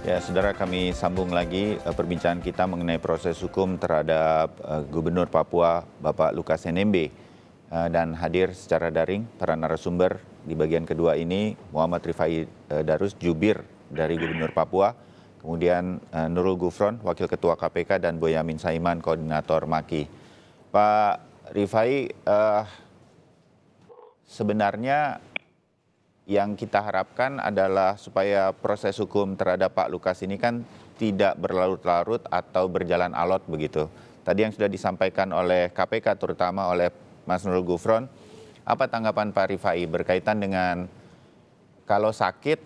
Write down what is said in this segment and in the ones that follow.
Ya, saudara, kami sambung lagi perbincangan kita mengenai proses hukum terhadap Gubernur Papua Bapak Lukas NMB. Dan hadir secara daring para narasumber di bagian kedua ini Muhammad Rifai Darus, jubir dari Gubernur Papua, kemudian Nurul Gufron, Wakil Ketua KPK, dan Boyamin Saiman, Koordinator MAKI. Pak Rifai, sebenarnya yang kita harapkan adalah supaya proses hukum terhadap Pak Lukas ini kan tidak berlarut-larut atau berjalan alot begitu. Tadi yang sudah disampaikan oleh KPK, terutama oleh Mas Nurul Gufron, apa tanggapan Pak Rifai berkaitan dengan kalau sakit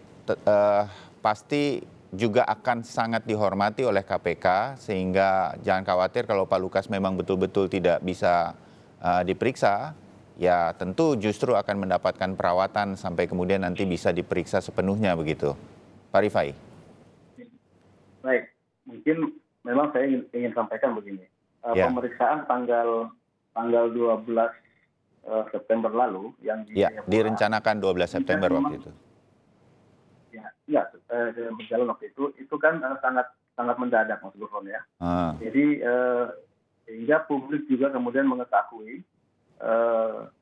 pasti juga akan sangat dihormati oleh KPK, sehingga jangan khawatir kalau Pak Lukas memang betul-betul tidak bisa diperiksa, ya tentu justru akan mendapatkan perawatan sampai kemudian nanti bisa diperiksa sepenuhnya begitu. Pak Rifai. Baik, mungkin memang saya ingin sampaikan begini. Pemeriksaan tanggal 12 September lalu yang direncanakan 12 September waktu itu. Berjalan waktu itu kan sangat mendadak, Mas Gufron ya. Jadi sehingga publik juga kemudian mengetahui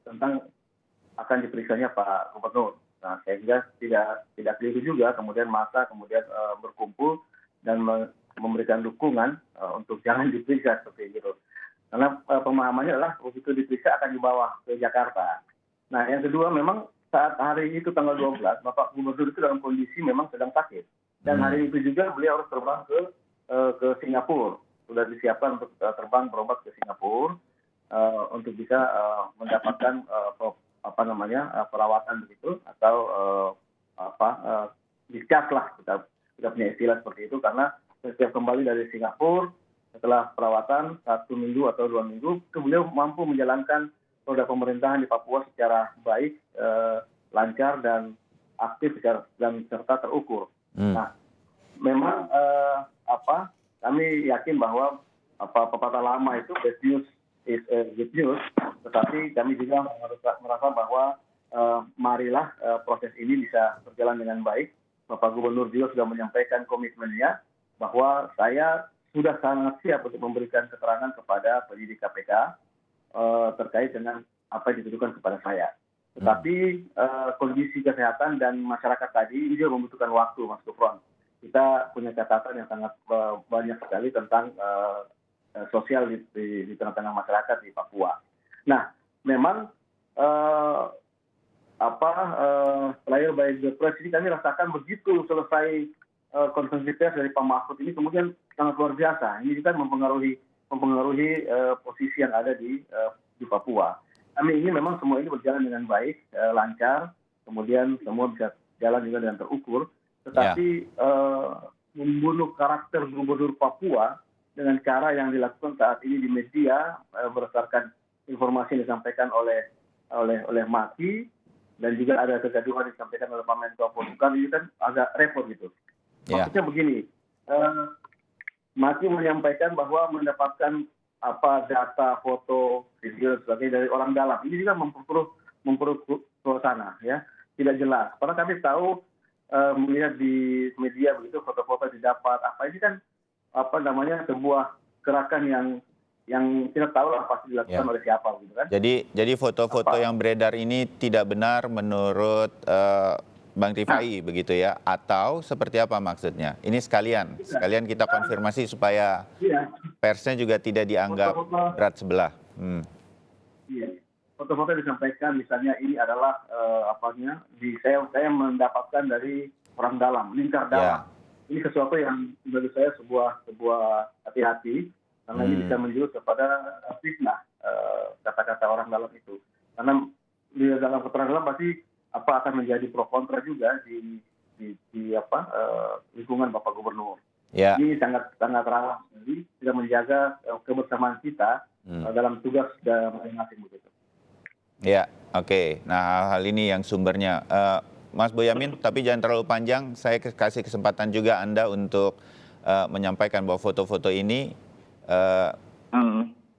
tentang akan diperiksanya Pak Gubernur. Nah, sehingga tidak keliru juga kemudian massa berkumpul dan memberikan dukungan untuk jangan diperiksa seperti itu. Karena pemahamannya adalah begitu diperiksa akan dibawa ke Jakarta. Nah, yang kedua memang saat hari itu tanggal 12 Bapak Gubernur itu dalam kondisi memang sedang sakit. Dan hari itu juga beliau harus terbang ke Singapura. Sudah disiapkan untuk terbang berobat ke Singapura. Untuk bisa mendapatkan perawatan begitu atau discharge lah, kita punya istilah seperti itu, karena setiap kembali dari Singapura setelah perawatan 1 minggu atau 2 minggu beliau mampu menjalankan roda pemerintahan di Papua secara baik, lancar dan aktif dan serta terukur. Nah, memang kami yakin bahwa pepatah lama itu bad news is good news, tetapi kami juga merasa bahwa marilah proses ini bisa berjalan dengan baik. Bapak Gubernur juga sudah menyampaikan komitmennya bahwa saya sudah sangat siap untuk memberikan keterangan kepada penyidik KPK terkait dengan apa yang dituduhkan kepada saya. Tetapi kondisi kesehatan dan masyarakat tadi ini juga membutuhkan waktu, Mas Gufron. Kita punya catatan yang sangat banyak sekali tentang sosial di tengah-tengah masyarakat di Papua. Nah, memang trial by the press ini kami rasakan begitu selesai konferensi pers dari Pak Mahfud ini kemudian sangat luar biasa. Ini kan mempengaruhi posisi yang ada di Papua. Kami ingin memang semua ini berjalan dengan baik, lancar, kemudian semua bisa jalan juga dengan terukur. Tetapi membunuh karakter Gubernur Papua dengan cara yang dilakukan saat ini di media berdasarkan informasi yang disampaikan oleh MAKI dan juga ada kegaduhan yang disampaikan oleh Pak Menko Polhukam, ini kan agak repot gitu. Maksudnya begini, MAKI menyampaikan bahwa mendapatkan data, foto, video sebagainya dari orang dalam. Ini juga memperkeruh suasana, ya, tidak jelas. Karena kami tahu melihat di media begitu foto-foto didapat ini kan sebuah gerakan yang kita tahu lah pasti dilakukan oleh siapa gitu kan. Jadi foto-foto yang beredar ini tidak benar menurut Bang Rifai begitu ya, atau seperti apa maksudnya? Ini sekalian kita konfirmasi supaya persnya juga tidak dianggap berat sebelah. Iya. Foto-foto disampaikan misalnya ini adalah saya mendapatkan dari orang dalam, lingkar dalam. Ini sesuatu yang menurut saya sebuah hati-hati, karena ini bisa menjurus kepada fitnah, kata-kata orang dalam itu. Karena di dalam keterangan dalam pasti akan menjadi pro kontra juga di lingkungan Bapak Gubernur. Ya. Ini sangat rawan sekali, tidak menjaga kebersamaan kita dalam tugas dan masing-masing begitu. Ya, oke. Nah, hal ini yang sumbernya. Mas Boyamin, tapi jangan terlalu panjang. Saya kasih kesempatan juga Anda untuk menyampaikan bahwa foto-foto ini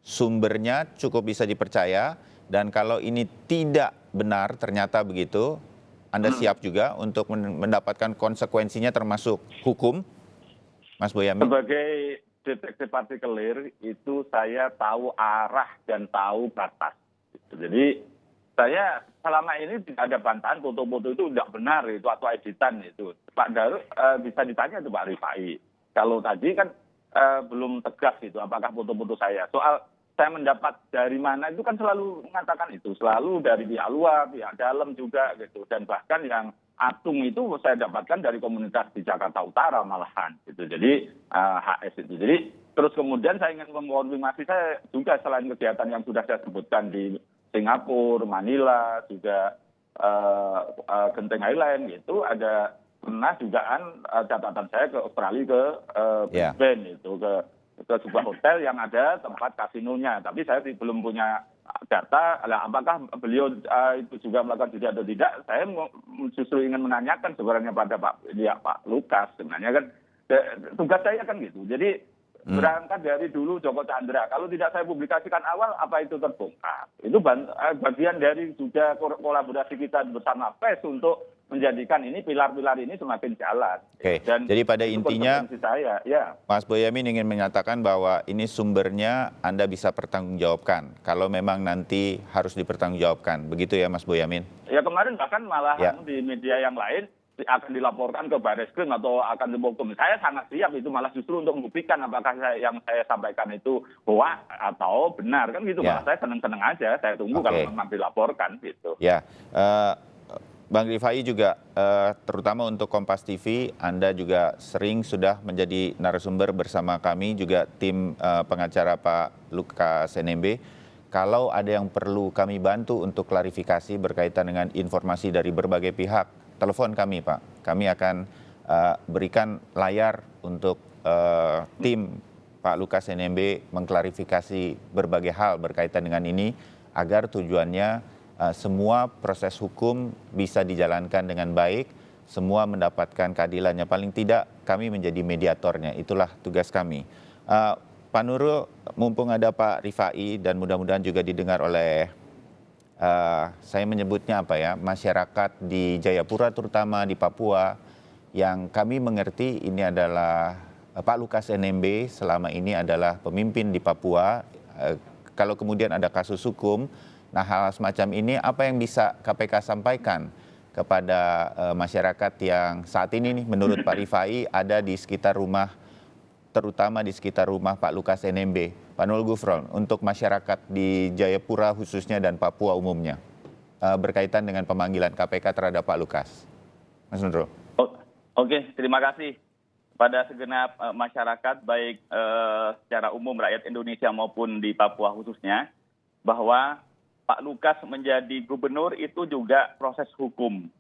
sumbernya cukup bisa dipercaya. Dan kalau ini tidak benar, ternyata begitu, Anda siap juga untuk mendapatkan konsekuensinya termasuk hukum Mas Boyamin? Sebagai detektif partikelir itu saya tahu arah dan tahu batas. Jadi saya selama ini tidak ada bantahan foto-foto itu tidak benar itu atau editan itu. Pak Darus bisa ditanya itu Pak Rifai. Kalau tadi kan belum tegas itu apakah foto-foto saya. Soal saya mendapat dari mana itu kan selalu mengatakan itu. Selalu dari pihak luar, pihak dalam juga gitu. Dan bahkan yang atung itu saya dapatkan dari komunitas di Jakarta Utara malahan gitu. Jadi HS itu. Jadi terus kemudian saya ingin mengkonfirmasi saya juga selain kegiatan yang sudah saya sebutkan di Singapura, Manila, juga Genting Highland gitu ada pernah dugaan catatan saya ke Australia ke Brisbane itu ke sebuah hotel yang ada tempat kasinonya. Tapi saya belum punya data apakah beliau itu juga melakukan judi atau tidak. Saya justru ingin menanyakan sebenarnya pada Pak Lukas sebenarnya kan tugas saya kan gitu. Jadi berangkat dari dulu Joko Chandra. Kalau tidak saya publikasikan awal, apa itu terbongkar? Itu bagian dari juga kolaborasi kita bersama PES untuk menjadikan ini pilar-pilar ini semakin jalan. Oke. Dan jadi pada intinya, saya, ya. Mas Boyamin ingin menyatakan bahwa ini sumbernya Anda bisa pertanggungjawabkan. Kalau memang nanti harus dipertanggungjawabkan, begitu ya Mas Boyamin? Ya kemarin bahkan malah di media yang lain akan dilaporkan ke Barreskrim atau akan dihukum. Saya sangat siap itu malah justru untuk membuktikan apakah yang saya sampaikan itu hoax atau benar kan gitu. Malah saya seneng-seneng aja, saya tunggu kalau memang dilaporkan gitu. Ya, Bang Rifai juga terutama untuk Kompas TV, Anda juga sering sudah menjadi narasumber bersama kami juga tim pengacara Pak Lukas NMB. Kalau ada yang perlu kami bantu untuk klarifikasi berkaitan dengan informasi dari berbagai pihak, telepon kami Pak. Kami akan berikan layar untuk tim Pak Lukas NMB mengklarifikasi berbagai hal berkaitan dengan ini agar tujuannya semua proses hukum bisa dijalankan dengan baik, semua mendapatkan keadilannya. Paling tidak kami menjadi mediatornya, itulah tugas kami. Pak Nurul, mumpung ada Pak Rifai dan mudah-mudahan juga didengar oleh saya menyebutnya masyarakat di Jayapura terutama di Papua yang kami mengerti ini adalah Pak Lukas NMB selama ini adalah pemimpin di Papua. Kalau kemudian ada kasus hukum, nah hal semacam ini apa yang bisa KPK sampaikan kepada masyarakat yang saat ini nih menurut Pak Rifai ada di sekitar rumah, terutama di sekitar rumah Pak Lukas NMB. Pak Nurul Gufron, untuk masyarakat di Jayapura khususnya dan Papua umumnya, berkaitan dengan pemanggilan KPK terhadap Pak Lukas. Mas Nurul. Oke, terima kasih pada segenap masyarakat, baik secara umum rakyat Indonesia maupun di Papua khususnya, bahwa Pak Lukas menjadi gubernur itu juga proses hukum.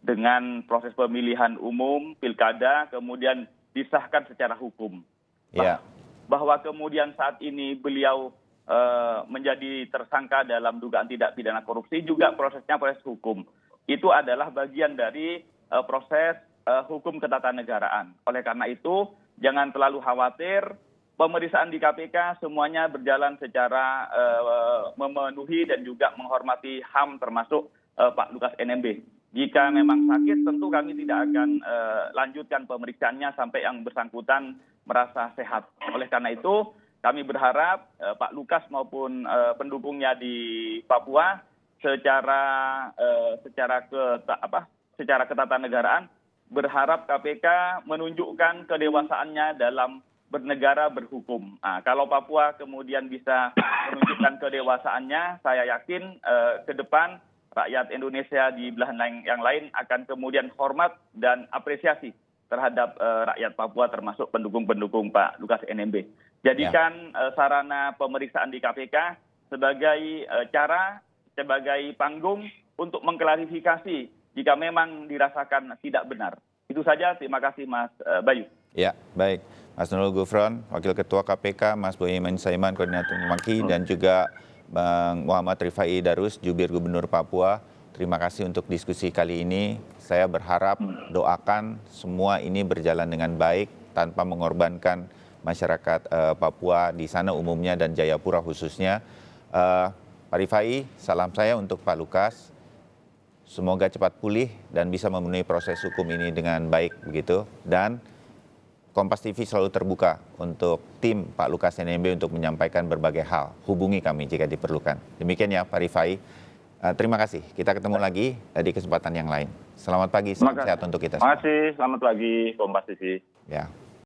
Dengan proses pemilihan umum, pilkada, kemudian disahkan secara hukum. Bahwa kemudian saat ini beliau menjadi tersangka dalam dugaan tindak pidana korupsi juga prosesnya proses hukum. Itu adalah bagian dari proses hukum ketatanegaraan. Oleh karena itu jangan terlalu khawatir, pemeriksaan di KPK semuanya berjalan secara memenuhi dan juga menghormati HAM termasuk Pak Lukas NMB. Jika memang sakit tentu kami tidak akan lanjutkan pemeriksaannya sampai yang bersangkutan merasa sehat. Oleh karena itu kami berharap Pak Lukas maupun pendukungnya di Papua secara ketatanegaraan berharap KPK menunjukkan kedewasaannya dalam bernegara berhukum. Nah, kalau Papua kemudian bisa menunjukkan kedewasaannya, saya yakin ke depan rakyat Indonesia di belahan yang lain akan kemudian hormat dan apresiasi terhadap rakyat Papua termasuk pendukung-pendukung Pak Lukas NMB. Jadikan sarana pemeriksaan di KPK sebagai sebagai panggung untuk mengklarifikasi jika memang dirasakan tidak benar. Itu saja, terima kasih Mas Bayu. Ya, baik. Mas Nurul Gufron, Wakil Ketua KPK, Mas Boyamin Saiman, Koordinator Maki, dan juga Bang Muhammad Rifai Darus, Jubir Gubernur Papua. Terima kasih untuk diskusi kali ini. Saya berharap doakan semua ini berjalan dengan baik tanpa mengorbankan masyarakat Papua di sana umumnya dan Jayapura khususnya. Pak Rifai, salam saya untuk Pak Lukas. Semoga cepat pulih dan bisa memenuhi proses hukum ini dengan baik begitu. Dan Kompas TV selalu terbuka untuk tim Pak Lukas NMB untuk menyampaikan berbagai hal. Hubungi kami jika diperlukan. Demikian ya Pak Rifai. Terima kasih. Kita ketemu lagi di kesempatan yang lain. Selamat pagi, salam sehat untuk kita Terima semua. kasih, selamat pagi Kompas TV. Ya.